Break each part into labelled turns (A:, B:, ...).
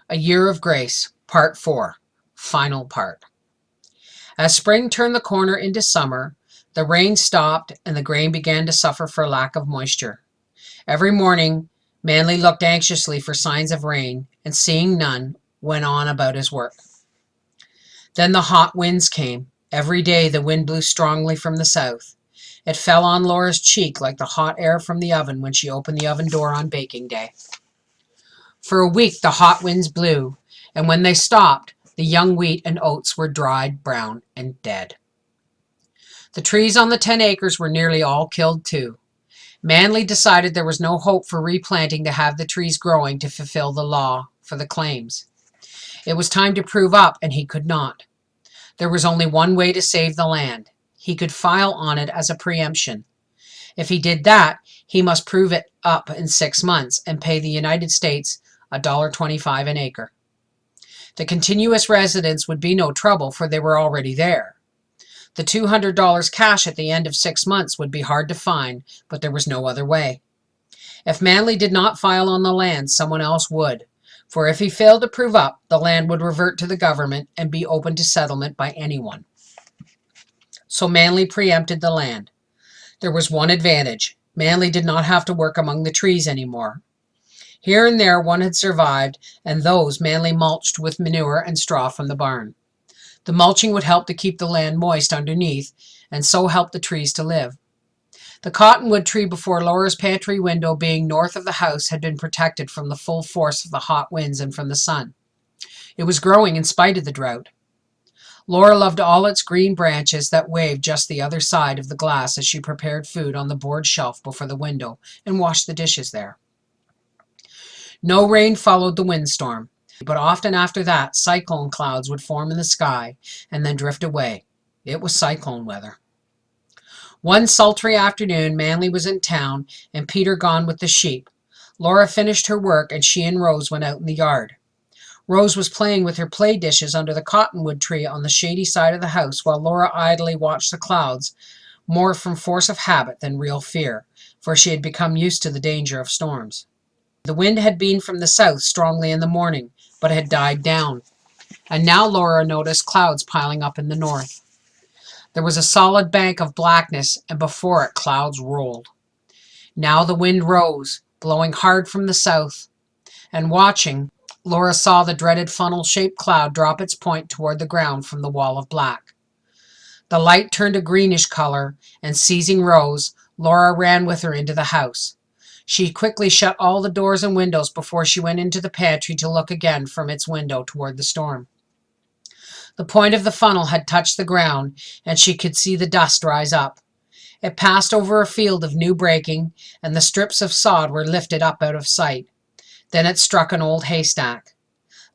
A: A Year of Grace, Part 4, Final Part. As spring turned the corner into summer, the rain stopped and the grain began to suffer for lack of moisture. Every morning, Manly looked anxiously for signs of rain, and seeing none, went on about his work. Then the hot winds came. Every day the wind blew strongly from the south. It fell on Laura's cheek like the hot air from the oven when she opened the oven door on baking day. For a week the hot winds blew, and when they stopped, the young wheat and oats were dried, brown, and dead. The trees on the 10 acres were nearly all killed too. Manly decided there was no hope for replanting to have the trees growing to fulfill the law for the claims. It was time to prove up, and he could not. There was only one way to save the land. He could file on it as a preemption. If he did that, he must prove it up in 6 months and pay the United States $1.25 an acre. The continuous residents would be no trouble, for they were already there. The $200 cash at the end of 6 months would be hard to find, but there was no other way. If Manly did not file on the land, someone else would, for if he failed to prove up, the land would revert to the government and be open to settlement by anyone. So Manly preempted the land. There was one advantage. Manly did not have to work among the trees anymore. Here and there one had survived, and those Manly mulched with manure and straw from the barn. The mulching would help to keep the land moist underneath, and so help the trees to live. The cottonwood tree before Laura's pantry window, being north of the house, had been protected from the full force of the hot winds and from the sun. It was growing in spite of the drought. Laura loved all its green branches that waved just the other side of the glass as she prepared food on the board shelf before the window and washed the dishes there. No rain followed the windstorm, but often after that cyclone clouds would form in the sky and then drift away. It was cyclone weather. One sultry afternoon, Manly was in town and Peter gone with the sheep. Laura finished her work and she and Rose went out in the yard. Rose was playing with her play dishes under the cottonwood tree on the shady side of the house, while Laura idly watched the clouds, more from force of habit than real fear, for she had become used to the danger of storms. The wind had been from the south strongly in the morning, but had died down, and now Laura noticed clouds piling up in the north. There was a solid bank of blackness, and before it clouds rolled. Now the wind rose, blowing hard from the south, and watching, Laura saw the dreaded funnel-shaped cloud drop its point toward the ground from the wall of black. The light turned a greenish color, and seizing Rose, Laura ran with her into the house. She quickly shut all the doors and windows before she went into the pantry to look again from its window toward the storm. The point of the funnel had touched the ground, and she could see the dust rise up. It passed over a field of new breaking, and the strips of sod were lifted up out of sight. Then it struck an old haystack.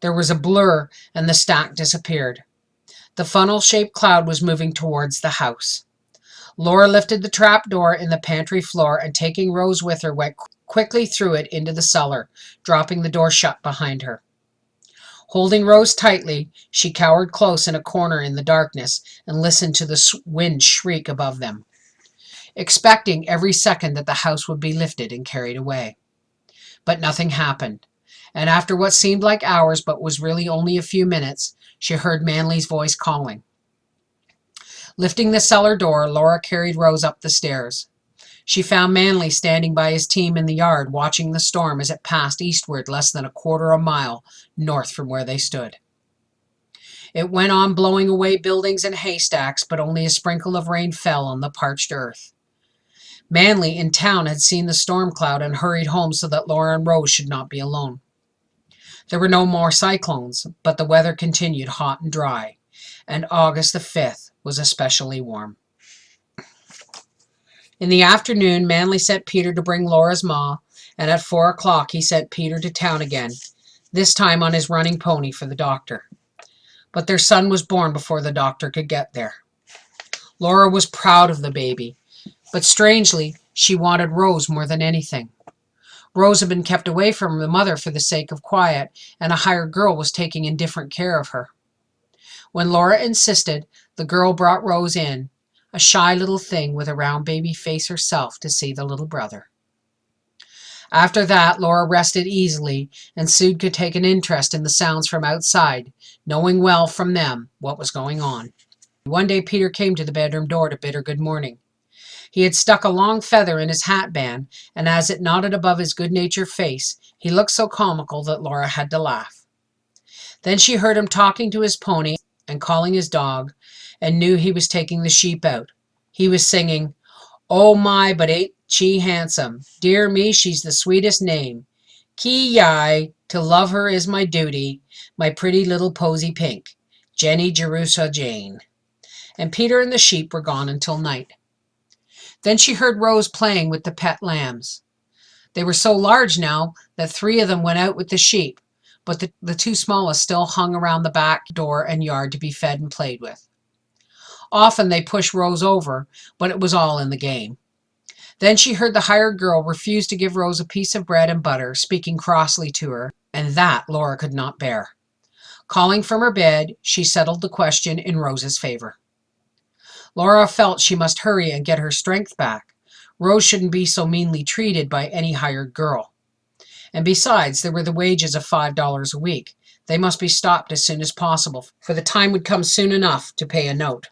A: There was a blur, and the stack disappeared. The funnel-shaped cloud was moving towards the house. Laura lifted the trap door in the pantry floor and, taking Rose with her, went quickly through it into the cellar, dropping the door shut behind her. Holding Rose tightly, she cowered close in a corner in the darkness and listened to the wind shriek above them, expecting every second that the house would be lifted and carried away. But nothing happened, and after what seemed like hours but was really only a few minutes, she heard Manly's voice calling. Lifting the cellar door, Laura carried Rose up the stairs. She found Manly standing by his team in the yard, watching the storm as it passed eastward less than a quarter of a mile north from where they stood. It went on blowing away buildings and haystacks, but only a sprinkle of rain fell on the parched earth. Manly in town had seen the storm cloud and hurried home so that Laura and Rose should not be alone. There were no more cyclones, but the weather continued hot and dry, and August the 5th was especially warm. In the afternoon, Manly sent Peter to bring Laura's ma, and at 4 o'clock he sent Peter to town again, this time on his running pony for the doctor. But their son was born before the doctor could get there. Laura was proud of the baby, but strangely, she wanted Rose more than anything. Rose had been kept away from the mother for the sake of quiet, and a hired girl was taking indifferent care of her. When Laura insisted, the girl brought Rose in, a shy little thing with a round baby face herself, to see the little brother. After that, Laura rested easily, and soon could take an interest in the sounds from outside, knowing well from them what was going on. One day Peter came to the bedroom door to bid her good morning. He had stuck a long feather in his hat band, and as it nodded above his good-natured face, he looked so comical that Laura had to laugh. Then she heard him talking to his pony and calling his dog, and knew he was taking the sheep out. He was singing, "Oh my, but ain't she handsome? Dear me, she's the sweetest name. Ki-yi, to love her is my duty, my pretty little posy pink, Jenny Jerusha Jane." And Peter and the sheep were gone until night. Then she heard Rose playing with the pet lambs. They were so large now that 3 of them went out with the sheep, but the 2 smallest still hung around the back door and yard to be fed and played with. Often they pushed Rose over, but it was all in the game. Then she heard the hired girl refuse to give Rose a piece of bread and butter, speaking crossly to her, and that Laura could not bear. Calling from her bed, she settled the question in Rose's favor. Laura felt she must hurry and get her strength back. Rose shouldn't be so meanly treated by any hired girl. And besides, there were the wages of $5 a week. They must be stopped as soon as possible, for the time would come soon enough to pay a note.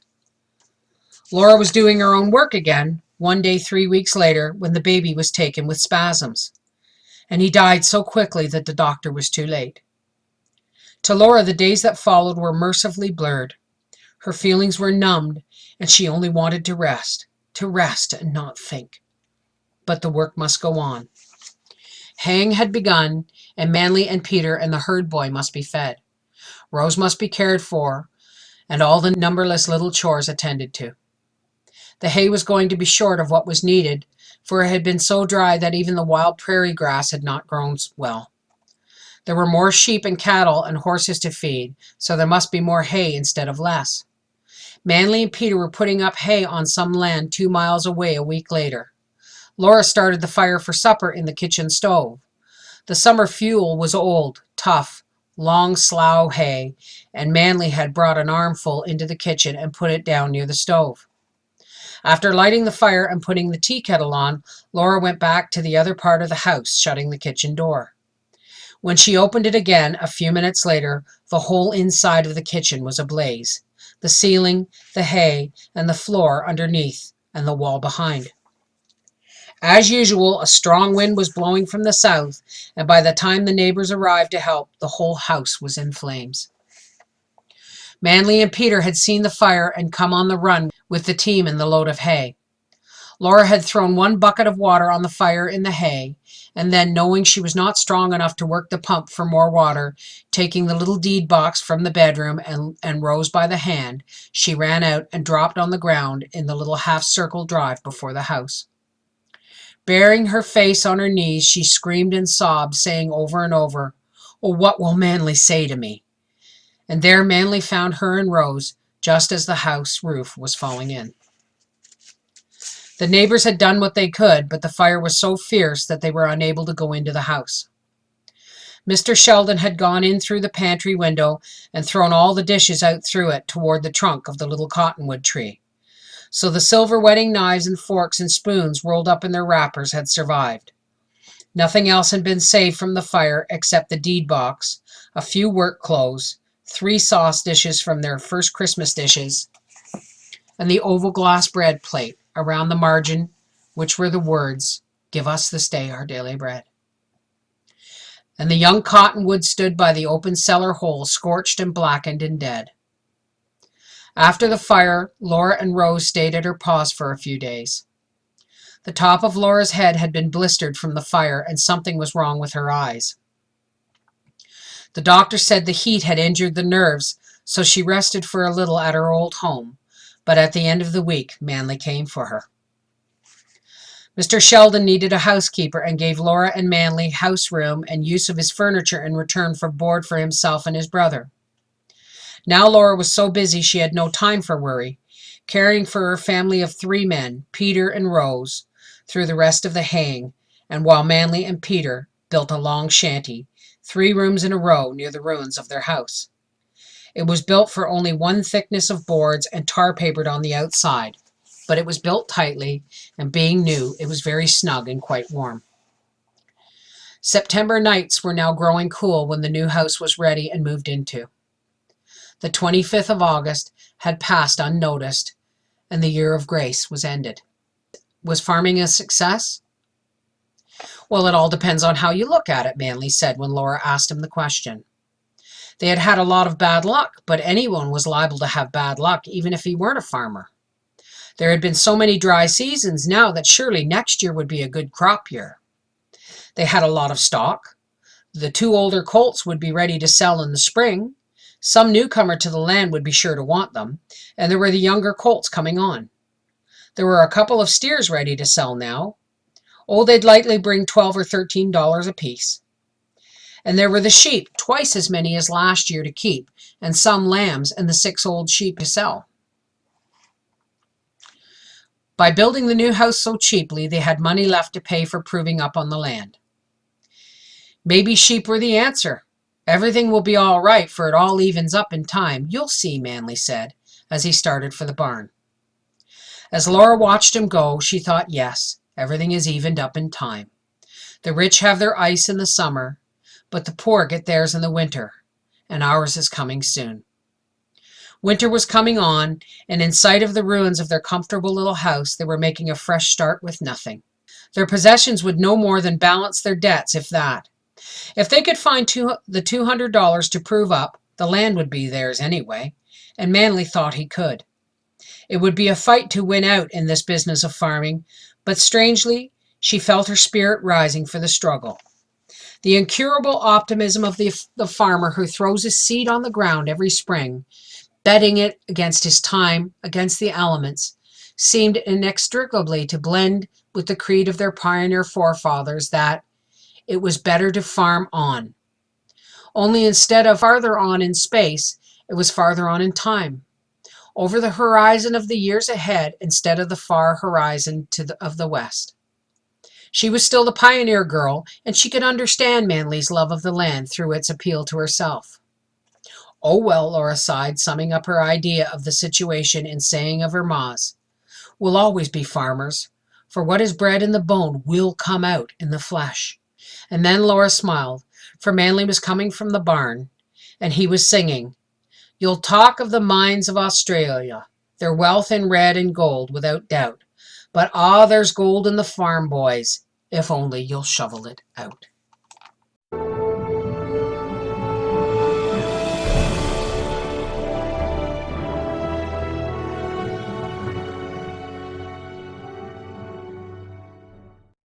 A: Laura was doing her own work again, one day 3 weeks later, when the baby was taken with spasms. And he died so quickly that the doctor was too late. To Laura, the days that followed were mercifully blurred. Her feelings were numbed, and she only wanted to rest and not think. But the work must go on. Haying had begun, and Manly and Peter and the herd boy must be fed. Rose must be cared for, and all the numberless little chores attended to. The hay was going to be short of what was needed, for it had been so dry that even the wild prairie grass had not grown well. There were more sheep and cattle and horses to feed, so there must be more hay instead of less. Manly and Peter were putting up hay on some land 2 miles away a week later. Laura started the fire for supper in the kitchen stove. The summer fuel was old, tough, long slough hay, and Manly had brought an armful into the kitchen and put it down near the stove. After lighting the fire and putting the tea kettle on, Laura went back to the other part of the house, shutting the kitchen door. When she opened it again, a few minutes later, the whole inside of the kitchen was ablaze. The ceiling, the hay, and the floor underneath, and the wall behind. As usual, a strong wind was blowing from the south, and by the time the neighbors arrived to help, the whole house was in flames. Manly and Peter had seen the fire and come on the run with the team and the load of hay. Laura had thrown 1 bucket of water on the fire in the hay, and then, knowing she was not strong enough to work the pump for more water, taking the little deed box from the bedroom and Rose by the hand, she ran out and dropped on the ground in the little half-circle drive before the house. Burying her face on her knees, she screamed and sobbed, saying over and over, "Oh, what will Manly say to me?" And there Manly found her and Rose, just as the house roof was falling in. The neighbors had done what they could, but the fire was so fierce that they were unable to go into the house. Mr. Sheldon had gone in through the pantry window and thrown all the dishes out through it toward the trunk of the little cottonwood tree. So the silver wedding knives and forks and spoons rolled up in their wrappers had survived. Nothing else had been saved from the fire except the deed box, a few work clothes, 3 sauce dishes from their first Christmas dishes, and the oval glass bread plate around the margin, which were the words, "Give us this day our daily bread." And the young cottonwood stood by the open cellar hole, scorched and blackened and dead. After the fire, Laura and Rose stayed at her paws for a few days. The top of Laura's head had been blistered from the fire, and something was wrong with her eyes. The doctor said the heat had injured the nerves, so she rested for a little at her old home, but at the end of the week, Manly came for her. Mr. Sheldon needed a housekeeper and gave Laura and Manly house room and use of his furniture in return for board for himself and his brother. Now Laura was so busy she had no time for worry, caring for her family of 3 men, Peter and Rose, through the rest of the haying, and while Manly and Peter built a long shanty, 3 rooms in a row near the ruins of their house. It was built for only 1 thickness of boards and tar papered on the outside, but it was built tightly, and being new, it was very snug and quite warm. September nights were now growing cool when the new house was ready and moved into. The 25th of August had passed unnoticed, and the year of grace was ended. Was farming a success? Well, it all depends on how you look at it, Manley said when Laura asked him the question. They had had a lot of bad luck, but anyone was liable to have bad luck, even if he weren't a farmer. There had been so many dry seasons now that surely next year would be a good crop year. They had a lot of stock. The 2 older colts would be ready to sell in the spring. Some newcomer to the land would be sure to want them, and there were the younger colts coming on. There were a couple of steers ready to sell now. Oh, they'd likely bring $12 or $13 apiece. And there were the sheep, twice as many as last year to keep, and some lambs and the 6 old sheep to sell. By building the new house so cheaply, they had money left to pay for proving up on the land. Maybe sheep were the answer. Everything will be all right, for it all evens up in time. You'll see, Manley said, as he started for the barn. As Laura watched him go, she thought, yes, everything is evened up in time. The rich have their ice in the summer, but the poor get theirs in the winter, and ours is coming soon. Winter was coming on, and in sight of the ruins of their comfortable little house, they were making a fresh start with nothing. Their possessions would no more than balance their debts, if that. If they could find the $200 to prove up, the land would be theirs anyway, and Manley thought he could. It would be a fight to win out in this business of farming, but strangely, she felt her spirit rising for the struggle. The incurable optimism of the farmer who throws his seed on the ground every spring, betting it against his time, against the elements, seemed inextricably to blend with the creed of their pioneer forefathers that it was better to farm on. Only instead of farther on in space, it was farther on in time, over the horizon of the years ahead instead of the far horizon of the west. She was still the pioneer girl, and she could understand Manley's love of the land through its appeal to herself. Oh well, Laura sighed, summing up her idea of the situation in saying of her ma's, we'll always be farmers, for what is bred in the bone will come out in the flesh. And then Laura smiled, for Manley was coming from the barn, and he was singing, you'll talk of the mines of Australia, their wealth in red and gold, without doubt. But there's gold in the farm, boys, if only you'll shovel it out.